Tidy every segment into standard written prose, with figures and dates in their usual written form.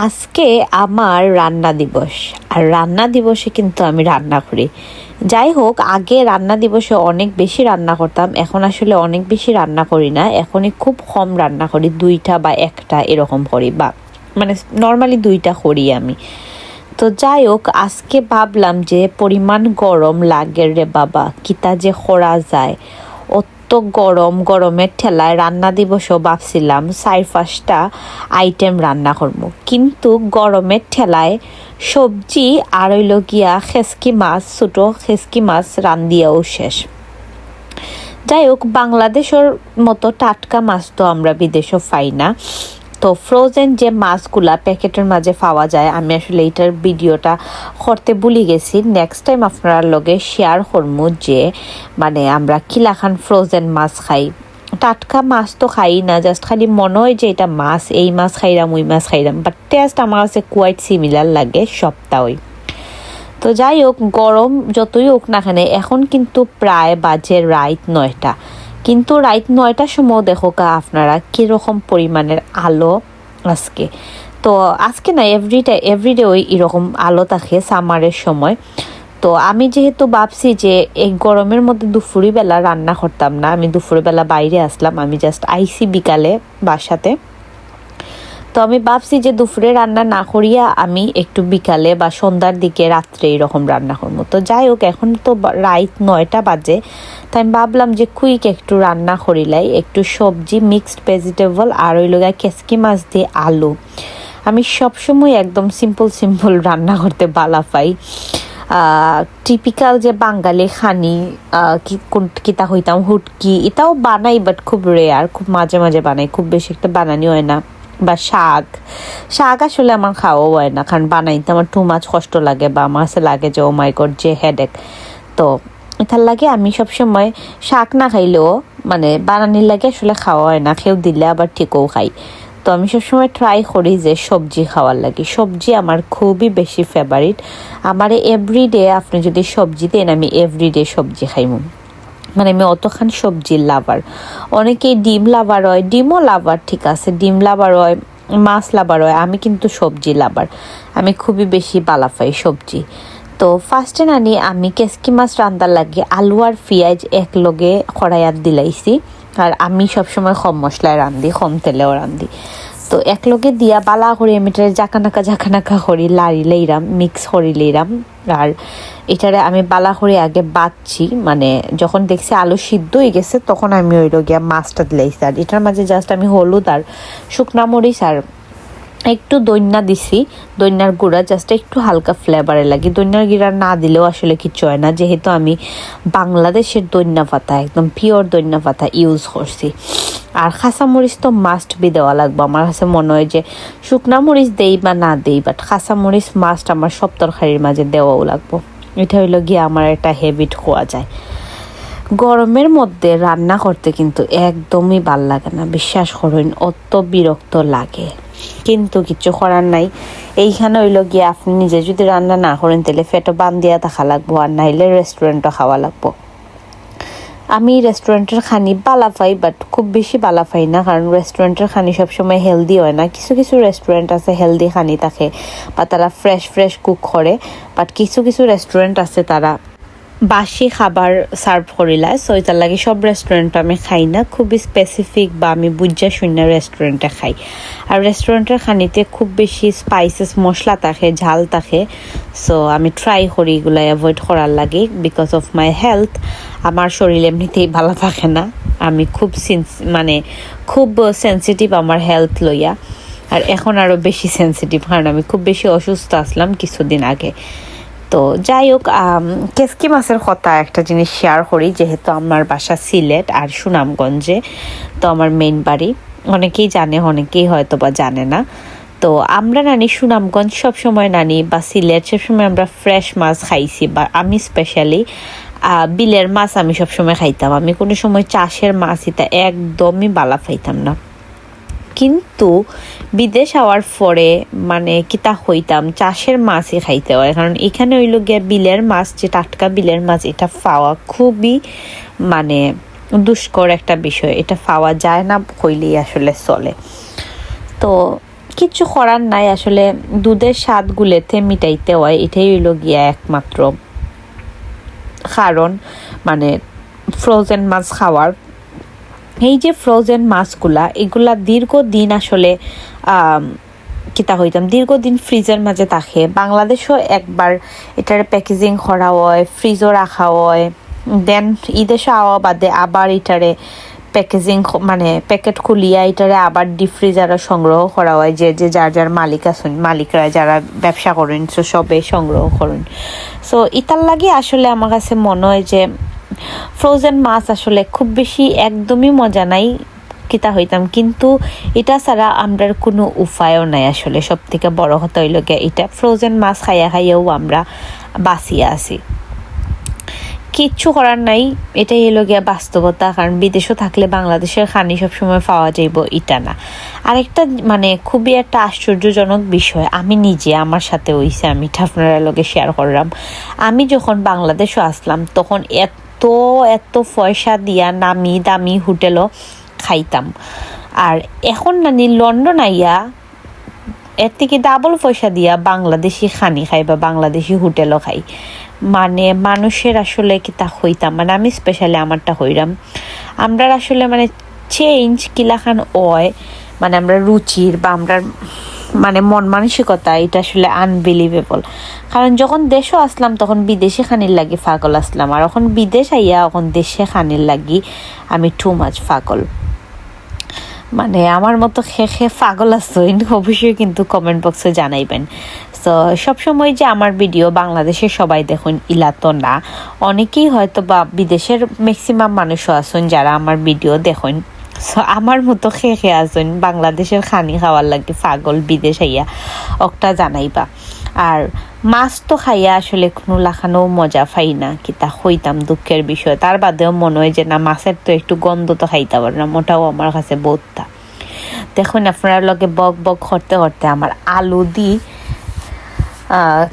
আজকে আমার রান্না দিবস। আর রান্না দিবসে কিন্তু আমি রান্না করি। যাই হোক, আগে রান্না দিবসে অনেক বেশি রান্না করতাম, এখন আসলে অনেক বেশি রান্না করি না, এখনই খুব কম রান্না করি, 2টা বা 1টা এরকম করি, বা মানে নর্মালি 2টা করি আমি। তো যাই হোক, আজকে ভাবলাম যে পরিমাণ গরম লাগে রে বাবা, কিতা যে করা যায়। অত গরমের ঠেলায় রান্না দিবসও ভাবছিলাম 4-5টা আইটেম রান্না করবো, কিন্তু গরমের ঠেলায় সবজি আর হইল গিয়া খেসকি মাছ, ছোটো খেসকি মাছ রান্দিয়াও শেষ। যাই হোক, বাংলাদেশের মতো টাটকা মাছ তো আমরা বিদেশও পাই না। তো ফ্রোজেন যে মাছগুলা প্যাকেটের মাঝে পাওয়া যায়, আমি আসলে এইটার ভিডিওটা করতে ভুলে গেছি। নেক্সট টাইম আপনারা লগে শেয়ার করবো যে মানে আমরা কিলাখান ফ্রোজেন মাছ খাই। টাটকা মাছ তো খাই না, জাস্ট খালি মনে হয় যে এটা মাছ, এই মাছ খাইলাম ওই মাছ খাইলাম, বাট টেস্ট আমার কাছে কোয়াইট সিমিলার লাগে সপ্তাহই। তো যাই হোক, গরম যতই হোক না কেন, এখন কিন্তু প্রায় বাজে রাত 9টা, কিন্তু রাত 9টার সময় দেখো কা আপনারা কীরকম পরিমাণের আলো আজকে। তো আজকে না, এভরিডে ওই এরকম আলো থাকে সামারের সময়। তো আমি যেহেতু ভাবছি যে এই গরমের মধ্যে দুপুরবেলা রান্না করতাম না, আমি দুপুরবেলা বাইরে আসলাম, আমি জাস্ট আইসি বিকালে বাসাতে। তো আমি ভাবছি যে দুপুরে রান্না না করিয়া আমি একটু বিকালে বা সন্ধ্যার দিকে রাত্রে এরকম রান্না করবো। তো যাই হোক, এখন তো রাত 9টা বাজে, তাই আমি ভাবলাম যে কুইক একটু রান্না করিলাই, একটু সবজি, মিক্সড ভেজিটেবল আর ওই লোক কেসকি মাছ দিয়ে আলু। আমি সবসময় একদম সিম্পল রান্না করতে ভালো পাই। টিপিক্যাল যে বাঙালি খানি কিতা হইতাম হুটকি, এটাও বানাই, বাট খুব রেয়ার, খুব মাঝে মাঝে বানাই, খুব বেশি একটা বানানি হয় না। বা শাক আসলে আমার খাওয়াও হয় না, কারণ বানাইতে আমার টু মাছ কষ্ট লাগে, বা আমার কাছে লাগে যে ও মাই গড যে হেডেক। তো এটার লাগে আমি সবসময় শাক না খাইলেও মানে বানানির লাগে আসলে খাওয়া হয় না, কেউ দিলে আবার ঠিকও খাই। তো আমি সবসময় ট্রাই করি যে সবজি খাওয়ার লাগে, সবজি আমার খুবই বেশি ফেভারিট। আমার এভরিডে আপনি যদি সবজি দেন, আমি এভরিডে সবজি খাইমু, মানে আমি অতখান সবজির লাভার। অনেকেই ডিম লাভার হয়, ডিমও লাভার, ঠিক আছে, ডিম লাভার হয়, মাছ লাভার হয়, আমি কিন্তু সবজি লাভার, আমি খুবই বেশি বালাফাই সবজি। তো ফার্স্টে নানি আমি কেসকি মাছ রান্দার লাগে আলু আর পেঁয়াজ একলগে কড়াইয়াত দিলাইছি। আর আমি সবসময় কম মশলায় রান্ধি, কম তেলেও রান্ধি। তো একলগে দিয়া বালা করে আমি এটারে জাকানাকা করি, লাড়ি লইরাম, মিক্স করি লইরাম। আর এটারে আমি বালা করে আগে বাচ্ছি, মানে যখন দেখছি আলু সিদ্ধ হয়ে গেছে তখন আমি ওই গিয়া মাছটা দিলাইছি। আর এটার মাঝে জাস্ট আমি হলুদ আর শুকনা মরিচ আর একটু দইন্না দিছি, দইন্নার গুঁড়া, জাস্ট একটু হালকা ফ্লেভারে লাগে। দইন্নার গুঁড়া না দিলেও আসলে কিছু হয় না, যেহেতু আমি বাংলাদেশের দইন্না পাতা, একদম পিওর দইন্না পাতা ইউজ করছি। আর কাঁচামরিচ তো মাস্ট বি দেওয়া লাগবে, আমার কাছে মনে হয় যে শুকনা মরিচ দেই বা না দেই, বাট কাঁচামরিচ মাস্ট আমার সব তরকারির মাঝে দেওয়াও লাগবো। এটা হইলো গিয়ে আমার একটা হ্যাবিট হওয়া যায়। গরমের মধ্যে রান্না করতে কিন্তু একদমই ভাল লাগে না, বিশ্বাস করুন, অত বিরক্ত লাগে, কিন্তু কিছু করার নাই। এইখানে হইল গিয়ে আপনি নিজে যদি রান্না না করেন তাহলে ফেটো বান্ধিয়া থাকা লাগবো, আর নাইলে রেস্টুরেন্টও খাওয়া লাগবো। আমি রেস্টুরেন্টের খানি বালা পাই, বাট খুব বেশি বালা পাই না, কারণ রেস্টুরেন্টের খানি সবসময় হেলদি হয় না। কিছু কিছু রেস্টুরেন্ট আছে হেলদি খানি থাকে, বা তারা ফ্রেশ কুক করে, বাট কিছু রেস্টুরেন্ট আছে তারা বাসি খাবার সার্ভ করিলায়। সো এটার লাগে সব রেস্টুরেন্ট আমি খাই না, খুবই স্পেসিফিক বা আমি বুঝা শূন্য রেস্টুরেন্টে খাই। আর রেস্টুরেন্টের খানিতে খুব বেশি স্পাইসেস মশলা থাকে, ঝাল থাকে। সো আমি ট্রাই করি এগুলো অ্যাভয়েড করার লাগে, বিকজ অফ মাই হেলথ। আমার শরীর এমনিতেই ভালো থাকে না, আমি খুব সেন্সিটিভ আমার হেলথ লইয়া। আর এখন আরও বেশি সেন্সিটিভ, কারণ আমি খুব বেশি অসুস্থ আসলাম কিছুদিন আগে। তো যাই হোক, কেসকি মাছের কথা একটা জিনিস শেয়ার করি, যেহেতু আমার বাসা সিলেট আর সুনামগঞ্জে, তো আমার মেইন বাড়ি অনেকেই জানে, অনেকেই হয়তো বা জানে না। তো আমরা নানি সুনামগঞ্জ সবসময় নানি বা সিলেট সবসময় আমরা ফ্রেশ মাছ খাইছি, বা আমি স্পেশালি বিলের মাছ আমি সবসময় খাইতাম। আমি কোনো সময় চাষের মাছ এটা একদমই বালা পাইতাম না। কিন্তু বিদেশ হওয়ার পরে মানে কিতা হইতাম চাষের মাছই খাইতে হয়, কারণ এখানে হইল গিয়া বিলের মাছ, যে টাটকা বিলের মাছ, এটা পাওয়া খুবই মানে দুষ্কর একটা বিষয়, এটা পাওয়া যায় না কইলেই আসলে চলে। তো কিছু করার নাই আসলে, দুধের স্বাদ গুলেতে মিটাইতে হয়, এটাই হইল গিয়া একমাত্র কারণ মানে ফ্রোজেন মাছ খাওয়ার। এই যে ফ্রোজেন মাছগুলা এগুলা দীর্ঘদিন আসলে কিতা হইতাম দীর্ঘদিন ফ্রিজের মাঝে থাকে। বাংলাদেশও একবার এটার প্যাকেজিং করা হয়, ফ্রিজও রাখা হয়, দেন ইদেশে আওয়া বাদে আবার এটারে প্যাকেজিং মানে প্যাকেট খুলিয়া এটারে আবার ডিপ ফ্রিজারও সংগ্রহ করা হয়, যে যে যার যার মালিক আছেন, মালিকরা যারা ব্যবসা করেন সো সবে সংগ্রহ করেন। সো ইতার লাগে আসলে আমার কাছে মনে হয় যে ফ্রোজেন মাছ আসলে খুব বেশি একদমই মজা নাই কিতা হইতাম, কিন্তু এটা ছাড়া আমরার কোনো উপায়ও নাই আসলে। সব থেকে বড় কথা হইল গিয়া এটা ফ্রোজেন মাছ খাইয়া খাইয়াও আমরা বাঁচিয়া আছি, কিচ্ছু করার নাই, এটাই হলো গিয়া বাস্তবতা। কারণ বিদেশও থাকলে বাংলাদেশের খানি সবসময় পাওয়া যাইব এটা না। আরেকটা মানে খুবই একটা আশ্চর্যজনক বিষয় আমি নিজে আমার সাথে হইছে, আমি আপনারা লগে শেয়ার করলাম। আমি যখন বাংলাদেশও আসলাম তখন এত এত পয়সা দিয়া নামি দামি হোটেলও খাইতাম, আর এখন নানি লন্ডন আইয়া এর থেকে ডাবল পয়সা দিয়া বাংলাদেশি খানি খাই বা বাংলাদেশি হোটেলও খাই। মানে মানুষের আসলে কি তা হইতাম, মানে আমি স্পেশালি আমারটা হইলাম, আমরা আসলে মানে চেঞ্জ কিলাখান হয়, মানে আমরা রুচির বা আমরা মানে মন মানসিকতা এটা আসলে আনবিলিভেবল। কারণ যখন দেশও আসলাম তখন বিদেশি খানির লাগি পাগল আসলাম, আর এখন বিদেশ আইয়া এখন দেশে খানির লাগি আমি টু মাছ পাগল। মানে আমার মতো খে পাগল আছেন অবশ্যই কিন্তু কমেন্ট বক্সে জানাইবেন। সো সবসময় যে আমার ভিডিও বাংলাদেশের সবাই দেখুন ইলা তো না, অনেকেই হয়তো বা বিদেশের ম্যাক্সিমাম মানুষও আছেন যারা আমার ভিডিও দেখুন। সো আমার মতো খে আছেন বাংলাদেশের খানি খাওয়ার লাগে পাগল, বিদেশ আইয়া একটা জানাইবা। আর মাছ তো খাইয়া আসলে কোনো লাখানো মজা পাই না, কি তা হইতাম দুঃখের বিষয়। তার বাদেও মনে হয় যে না মাছের তো একটু গন্ধ তো খাইতে পারে না, মোটাও আমার কাছে বোধটা। দেখুন আপনারা লগে বক বক করতে করতে আমার আলু দি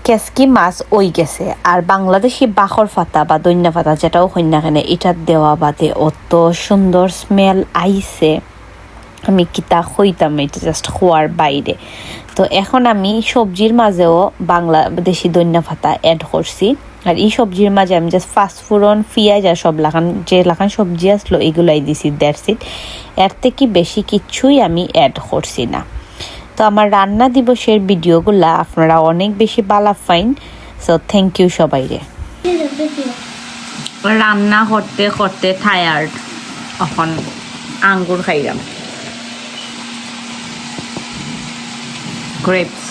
কেসকি মাছ ওই গেছে, আর বাংলাদেশি বাখর ফাতা বা দৈন্যা ফাতা যেটাও হই না কেন এটার দেওয়া বাদে অত সুন্দর স্মেল আইছে, আমি কিতা হইতাম এটা জাস্ট খোয়ার বাইরে। তো এখন আমি সবজির মাঝেও বাংলাদেশি দৈন্যা ফাতা অ্যাড করছি, আর এই সবজির মাঝে আমি জাস্ট ফাস্টফুডন পেঁয়াজ আর সব লাখান যে লাখান সবজি আসলো এগুলাই দিছি, দ্যাটস ইট। এর থেকে বেশি কিচ্ছুই আমি অ্যাড করছি না। তো আমার রান্না দিবসের ভিডিওগুলা আপনারা অনেক বেশি ভালো পাইন, সো থ্যাংক ইউ সবাই রে। রান্না করতে করতে টায়ার্ড, এখন আঙ্গুর খাইলাম, গ্রেপস।